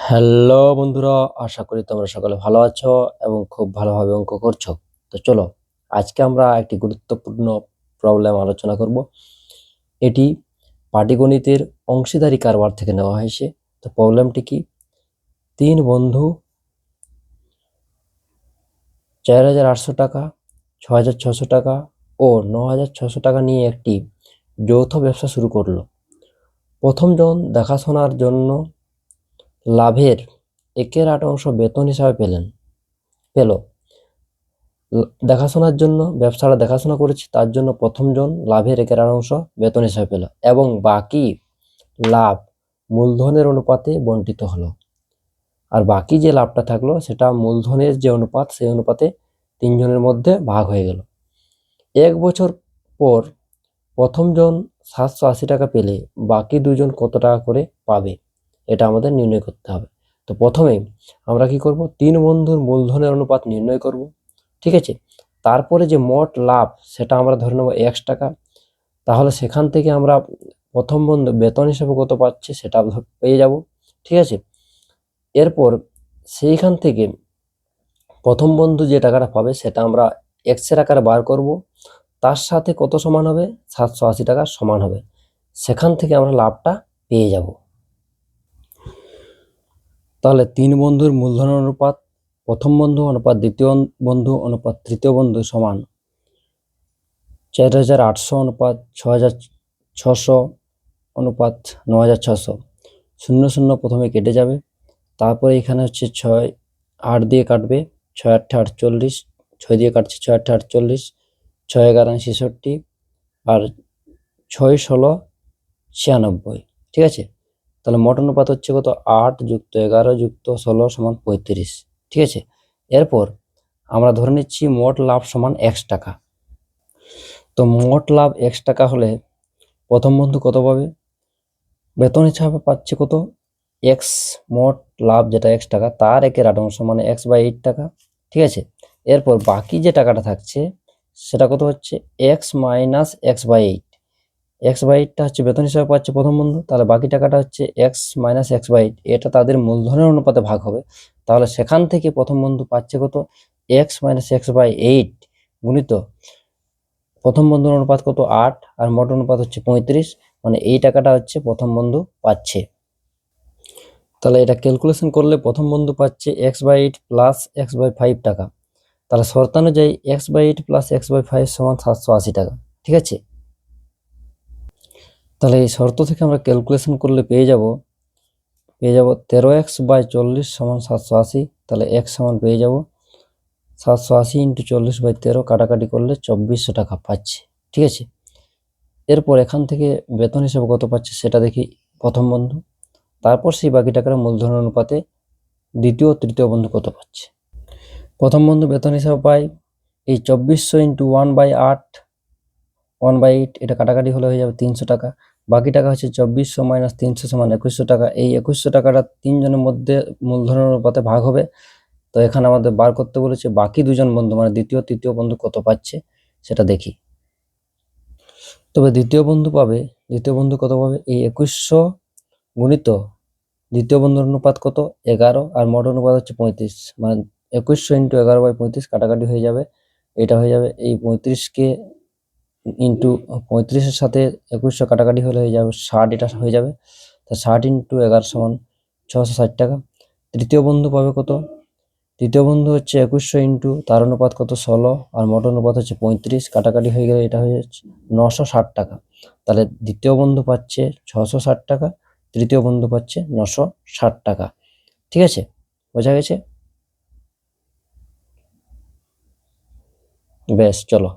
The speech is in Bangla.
হ্যালো বন্ধুরা, আশা করি তোমরা সকলে ভালো আছো এবং খুব ভালোভাবে অঙ্ক করছো। তো চলো, আজকে আমরা একটি গুরুত্বপূর্ণ প্রবলেম আলোচনা করব। এটি পাটিগণিতের অংশীদারি কারবার থেকে নেওয়া হয়েছে। তো প্রবলেমটি কি? তিন বন্ধু 4,800 টাকা, 6,600 টাকা ও 9,600 টাকা নিয়ে একটি যৌথ ব্যবসা শুরু করলো। প্রথম জন দেখাশোনার জন্য লাভের 1/8 বেতন হিসাবে পেল। দেখাশোনার জন্য, ব্যবসাটা দেখাশোনা করেছে, তার জন্য প্রথম জন লাভের 1/8 বেতন হিসাবে পেল এবং বাকি লাভ মূলধনের অনুপাতে বণ্টিত হলো। আর বাকি যে লাভটা থাকলো সেটা মূলধনের যে অনুপাত, সেই অনুপাতে তিনজনের মধ্যে ভাগ হয়ে গেল। 1 বছর পর প্রথম জন 780 টাকা পেলে বাকি দুজন কত টাকা করে পাবে, এটা আমাদের নির্ণয় করতে হবে। তো প্রথমে আমরা কি করব, তিন বন্ধুর মূলধনের অনুপাত নির্ণয় করব, ঠিক আছে। তারপরে যে মোট লাভ সেটা আমরা ধরে নেব 1 টাকা। তাহলে সেখান থেকে আমরা প্রথম বন্ধু বেতন হিসেবে কত পাচ্ছে সেটা পেয়ে যাব, ঠিক আছে। এরপর সেইখান থেকে প্রথম বন্ধু যে টাকাটা পাবে সেটা আমরা এক্সের আকারে বার করব, তার সাথে কত সমান হবে, 780 টাকা সমান হবে। সেখান থেকে আমরা লাভটা পেয়ে যাব। তাহলে তিন বন্ধুর মূলধনের অনুপাত প্রথম বন্ধু অনুপাত দ্বিতীয় বন্ধু অনুপাত তৃতীয় বন্ধু সমান 4,800 অনুপাত 6,600 অনুপাত 9,600। 0 0 প্রথমে কেটে যাবে, তারপরে এখানে হচ্ছে 6 8 দিয়ে কাটবে, 6 8 48, 6 দিয়ে কাটছে 6 8 48, 6 11 66 আর 6 16 96, ঠিক আছে। তাহলে মোট অনুপাত হচ্ছে কত, 8 যুক্ত 11 যুক্ত 16 সমান 35, ঠিক আছে। এরপর আমরা ধরে নিচ্ছি মোট লাভ সমান 1 টাকা। তো মোট লাভ 1 টাকা হলে প্রথম বন্ধু কত পাবে, বেতন হিসাবে পাচ্ছে কত, এক্স। মোট লাভ যেটা 1 টাকা তার 1/8 মানে x/8 টাকা, ঠিক আছে। এরপর বাকি যে টাকাটা থাকছে সেটা কত হচ্ছে, এক্স মাইনাস x/8। x/8টা হচ্ছে বেতন হিসাবে পাচ্ছে প্রথম বন্ধু, তাহলে বাকি টাকাটা হচ্ছে এক্স মাইনাস x/8। এটা তাদের মূলধনের অনুপাতে ভাগ হবে। তাহলে সেখান থেকে প্রথম বন্ধু পাচ্ছে কত, এক্স মাইনাস x/8 গুণিত প্রথম বন্ধুর অনুপাত কত, 8 আর মোট অনুপাত হচ্ছে 35, মানে এই টাকাটা হচ্ছে প্রথম বন্ধু পাচ্ছে। তাহলে এটা ক্যালকুলেশন করলে প্রথম বন্ধু পাচ্ছে x/8 প্লাস x/5 টাকা। তাহলে শর্তানুযায়ী x/8 প্লাস x/5 সমান 780 টাকা, ঠিক আছে। তাহলে এই শর্ত থেকে আমরা ক্যালকুলেশন করলে পেয়ে যাব 13x/40 সমান 780। তাহলে x সমান পেয়ে যাব 780 × 40/13, কাটাকাটি করলে 2400 টাকা পাচ্ছে, ঠিক আছে। এরপর এখান থেকে বেতন হিসেবে কত পাচ্ছে সেটা দেখি প্রথম বন্ধু, তারপর সেই বাকি টাকার মূলধন অনুপাতে দ্বিতীয় ও তৃতীয় বন্ধু কত পাচ্ছে। প্রথম বন্ধু বেতন হিসাবে পায় এই 2400 × 1/8, 1/8, এটা কাটাকাটি হলে হয়ে যাবে 300 টাকা। বাকি টাকা হচ্ছে 2400 মাইনাস 300 সমান 2100 টাকা। এই 2100 টাকাটা তিনজনের মধ্যে মূলধনের অনুপাতে ভাগ হবে। তো এখানে আমাদের বার করতে বলেছে বাকি দুজন বন্ধু মানে দ্বিতীয় তৃতীয় বন্ধু কত পাচ্ছে সেটা দেখি। তবে দ্বিতীয় বন্ধু কত পাবে, এই 2100 গুণিত দ্বিতীয় বন্ধুর অনুপাত কত, 11 আর মোট অনুপাত হচ্ছে 35, মানে 2100 × 11/35 কাটাকাটি হয়ে যাবে। এটা হয়ে যাবে এই 35কে ইন্টু 35-এর সাথে 2100 কাটাকাটি হলে হয়ে যাবে 60, এটা হয়ে যাবে। তা 60 × 11 সমান 660 টাকা। তৃতীয় বন্ধু পাবে কত, তৃতীয় বন্ধু হচ্ছে 2100 ইন্টু তার অনুপাত কত, 16 আর মোট অনুপাত হচ্ছে 35, কাটাকাটি হয়ে গেলে এটা হয়ে যাচ্ছে 960 টাকা। তাহলে দ্বিতীয় বন্ধু পাচ্ছে 660 টাকা, তৃতীয় বন্ধু পাচ্ছে 960 টাকা, ঠিক আছে। বোঝা গেছে? বেশ, চলো।